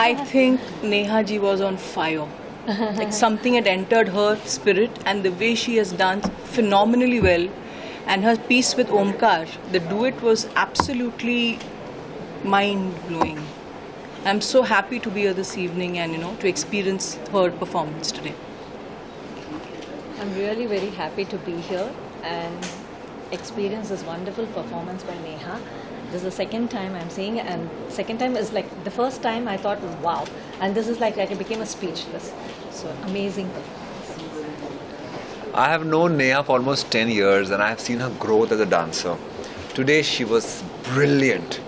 I think Neha ji was on fire. Like something had entered her spirit, and the way she has danced phenomenally well, and her piece with Omkar, the duet was absolutely mind-blowing. I'm so happy to be here this evening and to experience her performance today. I'm really very happy to be here and experience this wonderful performance by Neha. This is the second time I'm seeing, and second time is like the first time I thought was wow, and this is like I became a speechless. So amazing performance. I have known Neha for almost 10 years and I have seen her growth as a dancer. Today she was brilliant.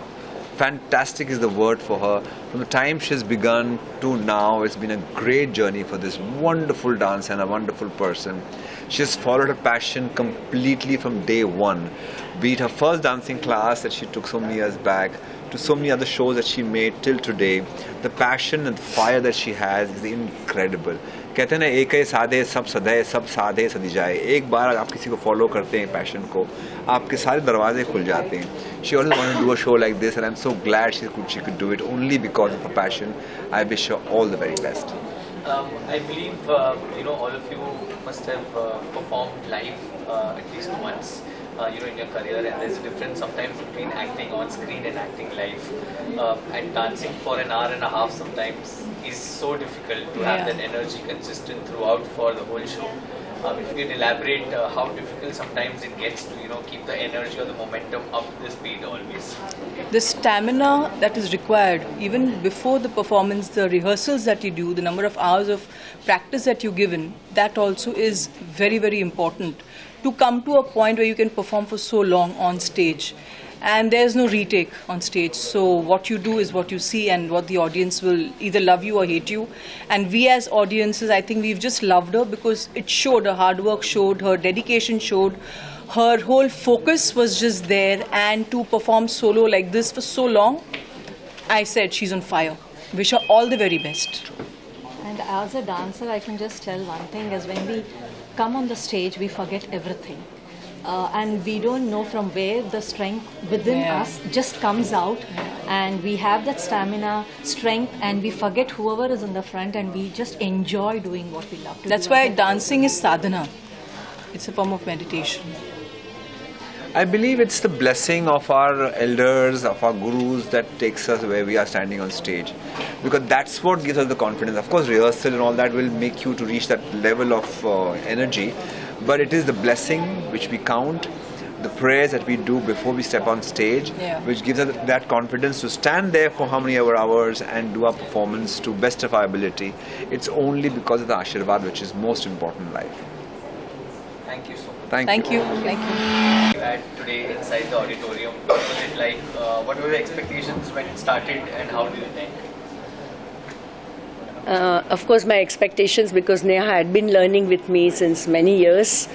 Fantastic is the word for her. From the time she's begun to now, it's been a great journey for this wonderful dancer and a wonderful person. She has followed her passion completely from day one. Be it her first dancing class that she took so many years back, to so many other shows that she made till today. The passion and the fire that she has is incredible. कहते हैं ना एक ही साधे सब सधे सब साधे सदी जाए. एक बार आप किसी को फॉलो करते हैं पैशन को, आपके सारे दरवाजे खुल जाते हैं. She always wanted to do a show like this, and I'm so glad she could do it only because of her passion. I wish her all the very best. I believe all of you must have performed live at least once. In your career, and there's a difference sometimes between acting on screen and acting live. And dancing for an hour and a half sometimes is so difficult to have that energy consistent throughout for the whole show. If you can elaborate how difficult sometimes it gets to keep the energy or the momentum up to the speed always. The stamina that is required, even before the performance, the rehearsals that you do, the number of hours of practice that you given, that also is very, very important to come to a point where you can perform for so long on stage. And there's no retake on stage. So what you do is what you see, and what the audience will either love you or hate you. And we as audiences, I think we've just loved her because it showed, her hard work showed, her dedication showed, her whole focus was just there. And to perform solo like this for so long, I said she's on fire. Wish her all the very best. And as a dancer, I can just tell one thing is when we come on the stage, we forget everything. And we don't know from where the strength within us just comes out, and we have that stamina, strength, and we forget whoever is in the front, and we just enjoy doing what we love to do. That's why dancing is sadhana. It's a form of meditation. I believe it's the blessing of our elders, of our gurus, that takes us where we are standing on stage. Because that's what gives us the confidence. Of course, rehearsal and all that will make you to reach that level of energy. But it is the blessing which we count, the prayers that we do before we step on stage, which gives us that confidence to stand there for how many hours and do our performance to best of our ability. It's only because of the Ashirvad which is most important in life. Thank you so much. Thank you. Thank you. You had today inside the auditorium. What was it like? What were the expectations when it started, and how did it end? Of course, my expectations, because Neha had been learning with me since many years,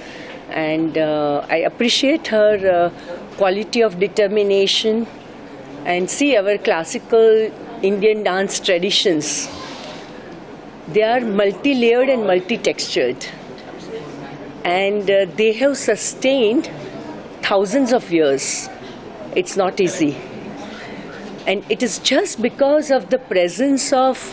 and I appreciate her quality of determination. And see, our classical Indian dance traditions, they are multi-layered and multi-textured, and they have sustained thousands of years. It's not easy, and it is just because of the presence of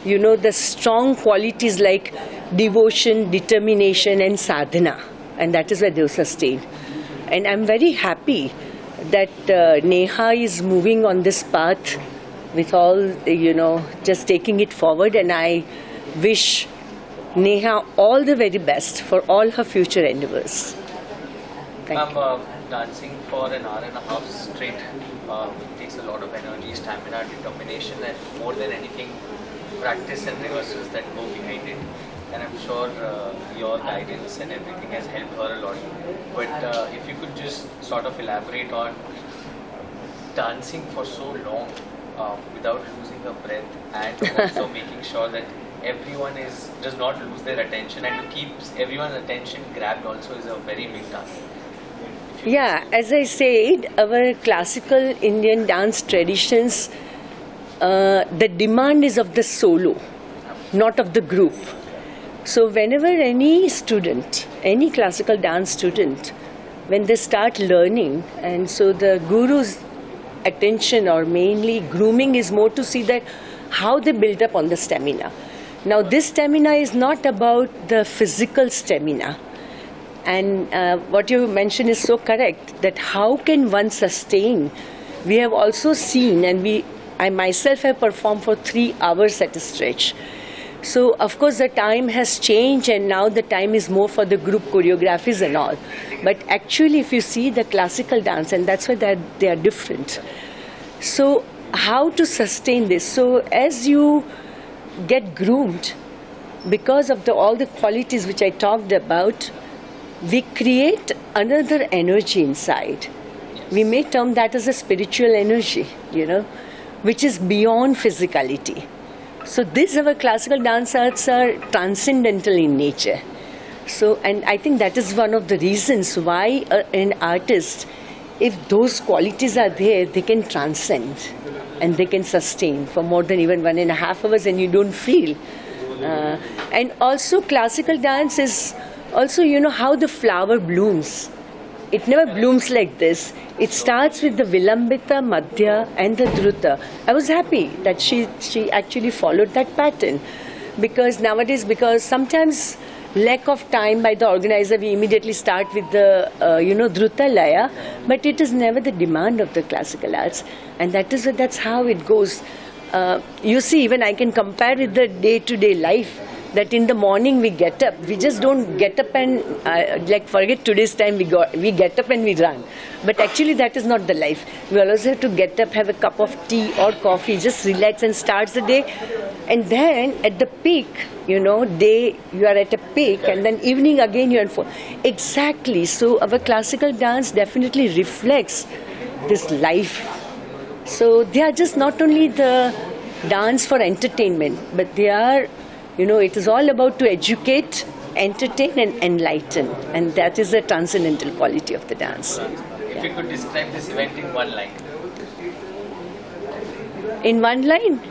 the strong qualities like devotion, determination and sadhana, and that is why they have sustained. And I'm very happy that Neha is moving on this path with all, just taking it forward, and I wish Neha all the very best for all her future endeavors. Thank you. Dancing for an hour and a half straight takes a lot of energy, stamina, determination, and more than anything, practice and rehearsals that go behind it. And I'm sure your guidance and everything has helped her a lot. But if you could just sort of elaborate on dancing for so long without losing her breath, and also making sure that everyone does not lose their attention, and to keep everyone's attention grabbed also is a very big task. Yeah, as I said, our classical Indian dance traditions, the demand is of the solo, not of the group. So whenever any student, any classical dance student, when they start learning, and so the guru's attention or mainly grooming is more to see that how they build up on the stamina. Now, this stamina is not about the physical stamina. And what you mentioned is so correct, that how can one sustain? We have also seen, and I myself have performed for 3 hours at a stretch. So, of course, the time has changed, and now the time is more for the group choreographies and all. But actually, if you see the classical dance, and that's why they are different. So, how to sustain this? So, as you get groomed, because of all the qualities which I talked about, we create another energy inside. We may term that as a spiritual energy, which is beyond physicality. So these our classical dance arts are transcendental in nature. So, and I think that is one of the reasons why an artist, if those qualities are there, they can transcend and they can sustain for more than even 1.5 hours, and you don't feel. And also classical dance is also, how the flower blooms. It never blooms like this. It starts with the Vilambita, Madhya and the Druta. I was happy that she actually followed that pattern, because sometimes lack of time by the organizer, we immediately start with the Druta Laya, but it is never the demand of the classical arts, and that's how it goes. You see, even I can compare with the day-to-day life, that in the morning we get up, we just don't get up and forget today's time, we get up and we run. But actually that is not the life. We always have to get up, have a cup of tea or coffee, just relax and start the day. And then at the peak, you are at a peak, and then evening again you are full. Exactly. So our classical dance definitely reflects this life. So they are just not only the dance for entertainment, but they are, it is all about to educate, entertain and enlighten, and that is the transcendental quality of the dance. If you could describe this event in one line. In one line?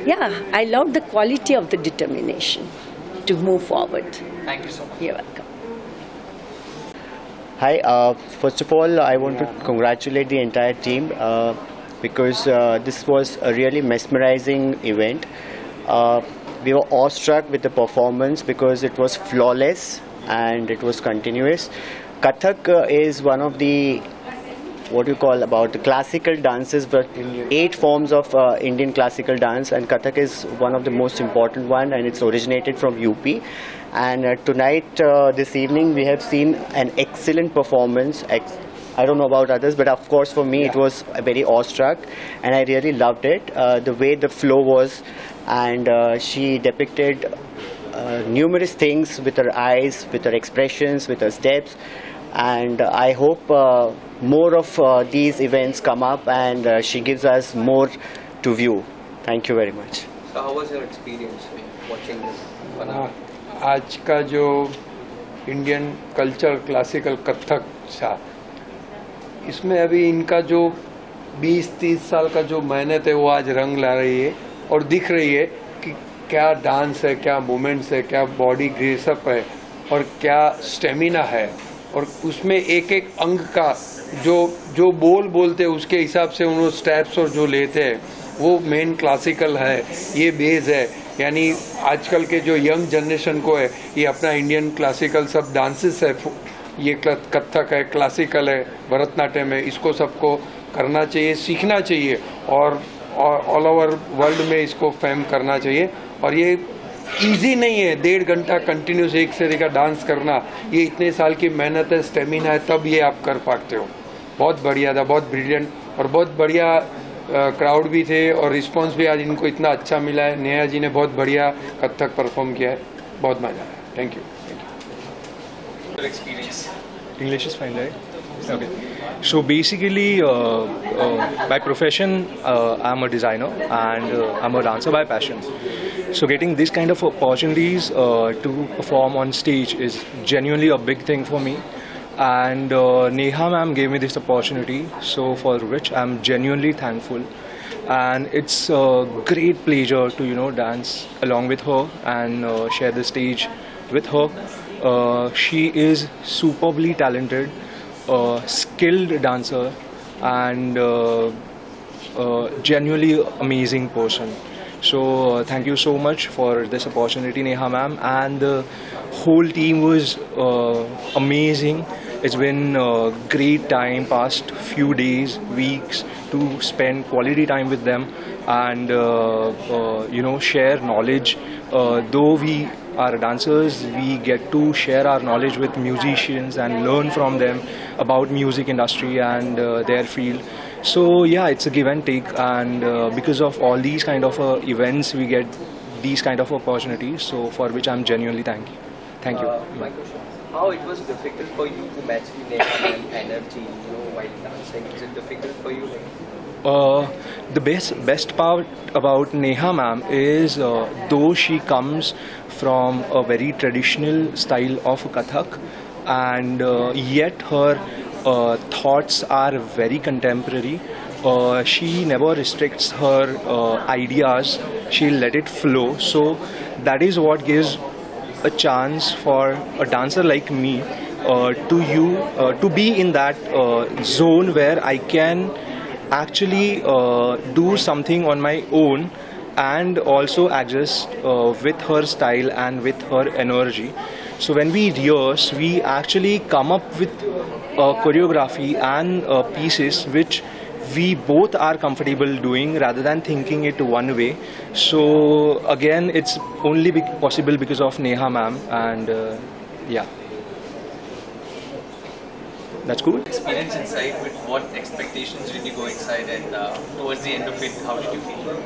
Yeah, I love the quality of the determination to move forward. Thank you so much. You're welcome. Hi, first of all, I want to congratulate the entire team because this was a really mesmerizing event. We were awestruck with the performance because it was flawless and it was continuous. Kathak is one of the about the classical dances, but 8 forms of Indian classical dance, and Kathak is one of the most important one, and it's originated from UP. And tonight, this evening, we have seen an excellent performance. I don't know about others, but of course for me it was very awestruck, and I really loved it. The way the flow was, and she depicted numerous things with her eyes, with her expressions, with her steps. And I hope more of these events come up, and she gives us more to view. Thank you very much. So how was your experience watching this? आज का जो Indian culture classical Kathak था, इसमें अभी इनका जो 20-30 साल का जो मेहनत है वो आज रंग ला रही है, और दिख रही है कि क्या डांस है, क्या मूवमेंट्स है, क्या बॉडी ग्रेसअप है और क्या स्टेमिना है, और उसमें एक एक अंग का जो बोलते हैं उसके हिसाब से उन्होंने स्टेप्स और जो लेते हैं वो मेन क्लासिकल है, ये बेस है. यानी आजकल के जो यंग जनरेशन को है ये अपना इंडियन क्लासिकल सब डांसेस है, ये कथक है, क्लासिकल है, भरतनाट्यम है, इसको सबको करना चाहिए, सीखना चाहिए और ऑल ओवर वर्ल्ड में इसको फेम करना चाहिए. और ये इजी नहीं है 1.5 घंटा कंटिन्यूस एक से का डांस करना, ये इतने साल की मेहनत है, स्टेमिना है, तब ये आप कर पाते हो. बहुत बढ़िया था, बहुत ब्रिलियंट, और बहुत बढ़िया क्राउड भी थे, और रिस्पांस भी आज इनको इतना अच्छा मिला है. नेहा जी ने बहुत बढ़िया कथक परफॉर्म किया है, बहुत मजा आया. Thank you. Experience. English is fine, right? Okay. So basically, by profession, I'm a designer and I'm a dancer by passion. So getting this kind of opportunities to perform on stage is genuinely a big thing for me. And Neha ma'am gave me this opportunity, so for which I'm genuinely thankful. And it's a great pleasure to dance along with her and share the stage with her. She is superbly talented, skilled dancer, and genuinely amazing person. So thank you so much for this opportunity, Neha ma'am, and the whole team was amazing. It's been a great time, past few days, weeks, to spend quality time with them and share knowledge. Though we are dancers, we get to share our knowledge with musicians and learn from them about music industry and their field. So yeah, it's a give and take, and because of all these kind of events, we get these kind of opportunities. So for which I'm genuinely thank you. My question: how it was difficult for you to match Neha and energy, while dancing? Is it difficult for you? The best part about Neha ma'am is though she comes from a very traditional style of Kathak, and yet her thoughts are very contemporary. She never restricts her ideas. She'll let it flow. So that is what gives a chance for a dancer like me to be in that zone where I can actually do something on my own and also adjust with her style and with her energy. So when we rehearse, we actually come up with choreography and pieces which we both are comfortable doing rather than thinking it one way. So again, it's only possible because of Neha ma'am, and yeah. That's cool. Experience inside, with what expectations did you go inside, and towards the end of it, how did you feel?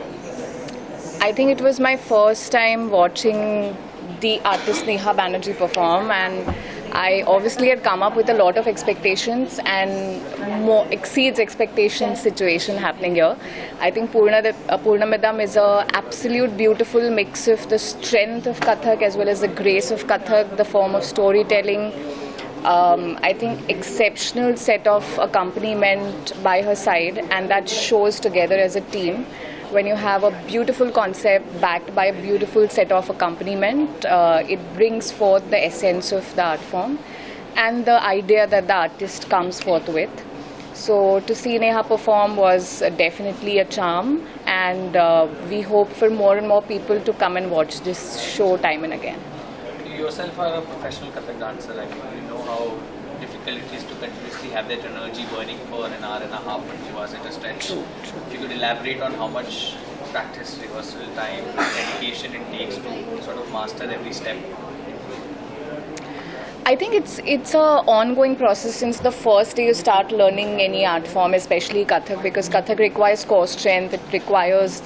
I think it was my first time watching the artist Neha Banerjee perform, and I obviously had come up with a lot of expectations and more exceeds expectations situation happening here. I think Purnamidam is a absolute beautiful mix of the strength of Kathak as well as the grace of Kathak, the form of storytelling. I think exceptional set of accompaniment by her side, and that shows together as a team. When you have a beautiful concept backed by a beautiful set of accompaniment, it brings forth the essence of the art form and the idea that the artist comes forth with. So to see Neha perform was definitely a charm, and we hope for more and more people to come and watch this show time and again. You yourself are a professional Kathak dancer. I mean, you know how difficult it is to continuously have that energy burning for an hour and a half or 2 hours at a stretch. True. If you could elaborate on how much practice, rehearsal time, dedication it takes to sort of master every step. I think it's a ongoing process since the first day you start learning any art form, especially Kathak, because Kathak requires core strength, it requires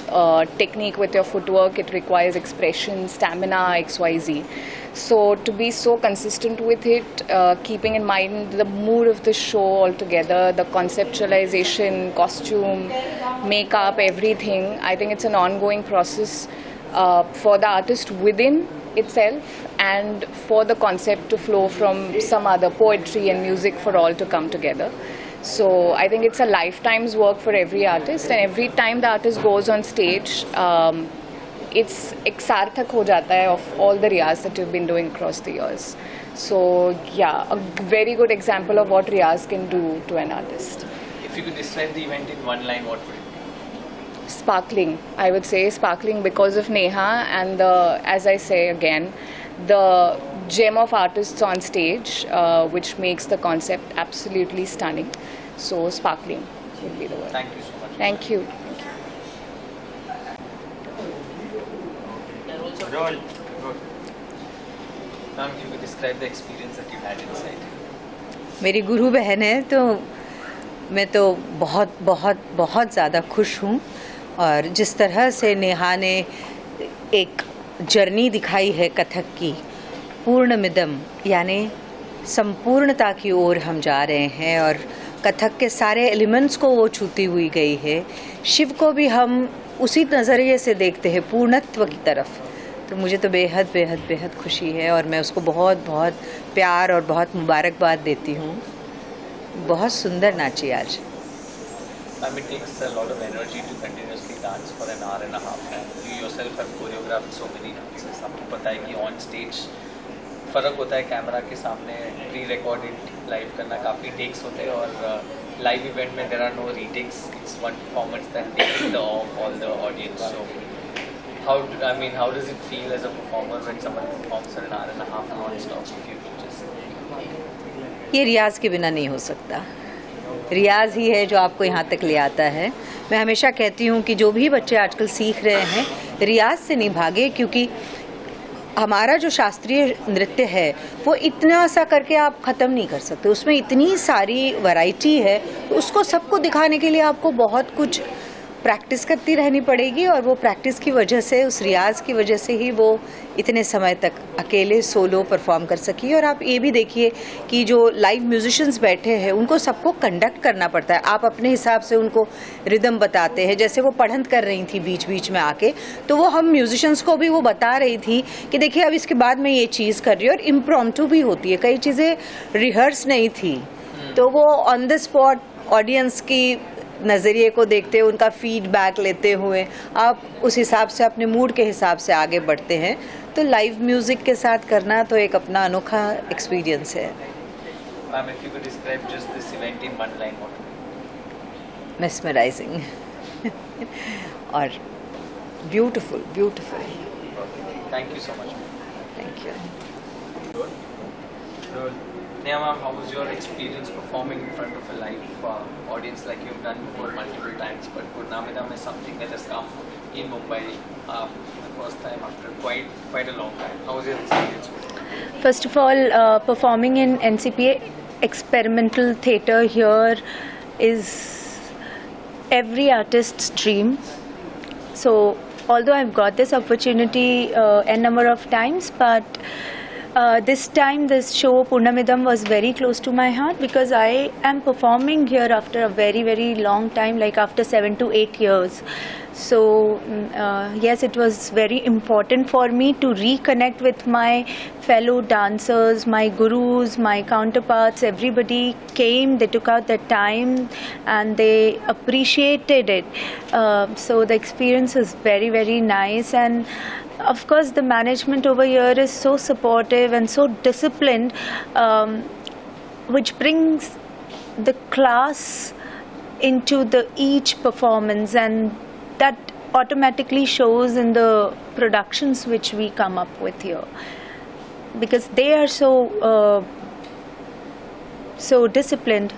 technique with your footwork, it requires expression, stamina, XYZ. So to be so consistent with it, keeping in mind the mood of the show altogether, the conceptualization, costume, makeup, everything, I think it's an ongoing process for the artist within itself and for the concept to flow from some other poetry and music for all to come together. So I think it's a lifetime's work for every artist, and every time the artist goes on stage, it's eksarthak ho jata hai of all the riyaz that you've been doing across the years. So yeah, a very good example of what riyaz can do to an artist. If you could describe the event in one line, what would it be? Sparkling, I would say sparkling because of Neha and the, as I say again, the gem of artists on stage, which makes the concept absolutely stunning. So sparkling would be the word. Thank you so much. Thank you. Ma'am, if you could describe the experience that you had inside. मेरी गुरु बहन है, तो मैं तो बहुत बहुत बहुत ज़्यादा खुश हूँ, और जिस तरह से नेहा ने एक जर्नी दिखाई है कथक की, पूर्णमिदम यानी संपूर्णता की ओर हम जा रहे हैं, और कथक के सारे एलिमेंट्स को वो छूती हुई गई है। शिव को भी हम उसी नज़रिए से देखते हैं, पूर्णत्व की तरफ। तो मुझे तो बेहद बेहद बेहद खुशी है, और मैं उसको बहुत बहुत प्यार और बहुत मुबारकबाद देती हूँ। बहुत सुंदर नाची आज। It takes a lot of energy to continuously dance for an hour and a half, and you yourself have choreographed so many dances. आपको पता है कि on stage फर्क होता है, कैमरा के सामने pre-recorded live करना काफ़ी takes होते हैं, और live event में there are no retakes. It's one performance that takes the awe of all the audience. So how does it feel as a performer when someone performs for an hour and a half non-stop? If you could just... ये रियाज के बिना नहीं हो सकता. रियाज ही है जो आपको यहाँ तक ले आता है. मैं हमेशा कहती हूँ कि जो भी बच्चे आजकल सीख रहे हैं रियाज से नहीं भागे, क्योंकि हमारा जो शास्त्रीय नृत्य है वो इतना सा करके आप ख़त्म नहीं कर सकते. उसमें इतनी सारी वैरायटी है, उसको सबको दिखाने के लिए आपको बहुत कुछ प्रैक्टिस करती रहनी पड़ेगी. और वो प्रैक्टिस की वजह से, उस रियाज की वजह से ही वो इतने समय तक अकेले सोलो परफॉर्म कर सकी. और आप ये भी देखिए कि जो लाइव म्यूजिशियंस बैठे हैं उनको सबको कंडक्ट करना पड़ता है. आप अपने हिसाब से उनको रिदम बताते हैं. जैसे वो पढ़ंत कर रही थी बीच बीच में आके, तो वो हम म्यूजिशियंस को भी वो बता रही थी कि देखिए अब इसके बाद मैं ये चीज़ कर रही हूँ. और इम्प्रॉम्प्टू भी होती है, कई चीज़ें रिहर्स नहीं थी, तो वो ऑन द स्पॉट ऑडियंस की नज़रिए को देखते हुए, उनका फीडबैक लेते हुए आप उस हिसाब से अपने मूड के हिसाब से आगे बढ़ते हैं. तो लाइव म्यूजिक के साथ करना तो एक अपना अनोखा एक्सपीरियंस है. Ma'am, if you could describe just this event in one line, what would it mesmerising और beautiful. be? Thank you so much. Thank you. Neha ma'am, how was your experience performing in front of a live audience like you've done before multiple times? But Purnamidam is something that has come in Mumbai for the first time after quite a long time. How was your experience with it? First of all, performing in NCPA experimental theatre here is every artist's dream. So, although I've got this opportunity a number of times, but this time this show Purnamidam was very close to my heart, because I am performing here after a very, very long time, like after 7 to 8 years. So yes, it was very important for me to reconnect with my fellow dancers, my gurus, my counterparts. Everybody came, they took out their time and they appreciated it. So the experience was very, very nice. And of course the management over here is so supportive and so disciplined, which brings the class into the each performance, and that automatically shows in the productions which we come up with here, because they are so disciplined.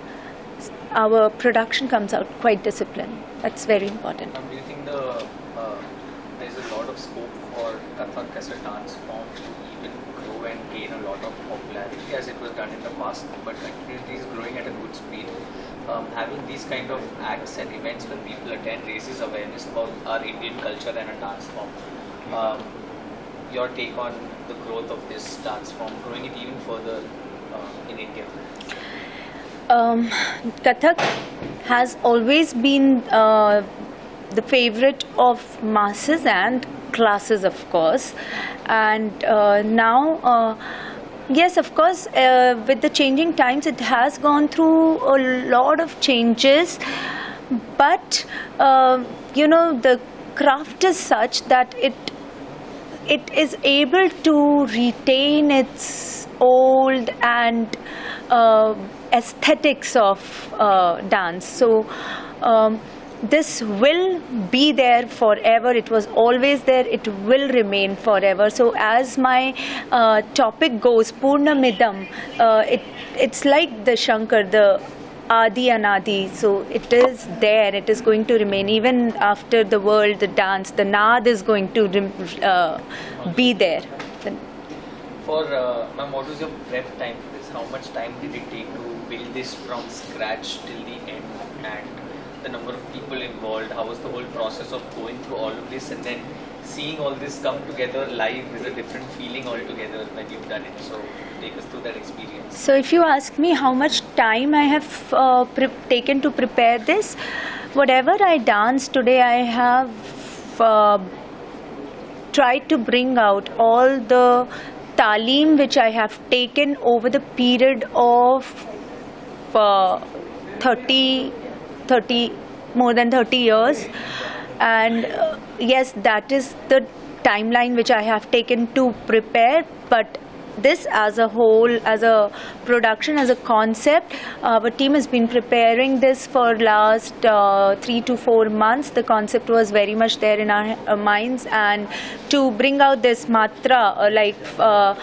Our production comes out quite disciplined. That's very important. Do you think there's a lot of scope for Kathak as a dance form to even grow and gain a lot of popularity as it was done in the past, but continuously is growing at a good speed? Having these kind of acts and events when people attend raises awareness about our Indian culture and a dance form. Your take on the growth of this dance form, growing it even further in India? Kathak has always been the favorite of masses and classes, of course, and now yes, of course, with the changing times it has gone through a lot of changes, but the craft is such that it is able to retain its old and aesthetics of dance. So this will be there forever. It was always there. It will remain forever. So as my topic goes, Purnamidam, it's like the Shankar, the Adi Anadi. So it is there. It is going to remain even after the world, the dance, the Naad is going to be there. For ma'am, what was your prep time for this? How much time did it take to build this from scratch till the end, and the number of people involved? How was the whole process of going through all of this and then seeing all this come together live is a different feeling altogether when you've done it? So take us through that experience. So if you ask me how much time I have taken to prepare this, whatever I dance today, I have tried to bring out all the talim which I have taken over the period of more than 30 years, and yes, that is the timeline which I have taken to prepare. But this as a whole, as a production, as a concept. Our team has been preparing this for last 3 to 4 months. The concept was very much there in our minds, and to bring out this matra like 14,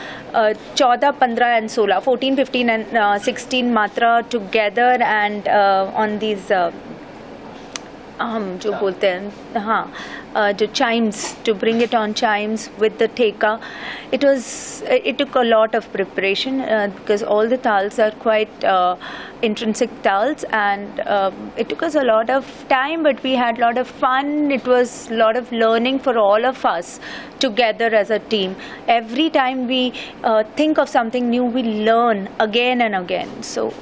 15 and 16, 14, 15 and 16 matra together, and on these हम जो बोलते हैं हाँ जो chimes, to bring it on chimes with the theka, it took a lot of preparation because all the tals are quite intrinsic tals, and it took us a lot of time, but we had a lot of fun. It was a lot of learning for all of us together as a team. Every time we think of something new, we learn again and again. So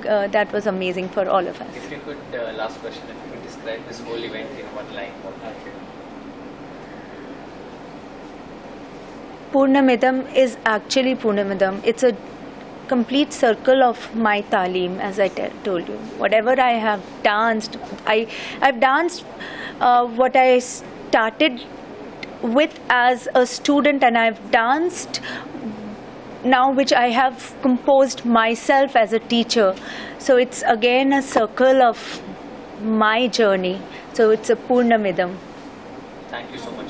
that was amazing for all of us. If you could, last question, if you could describe this whole event in one line, what would it be? Purnamidam is actually Purnamidam. It's a complete circle of my talim, as I told you. Whatever I have danced, I've danced what I started with as a student, and I've danced now which I have composed myself as a teacher. So it's again a circle of my journey. So it's a Purnamidam. Thank you so much.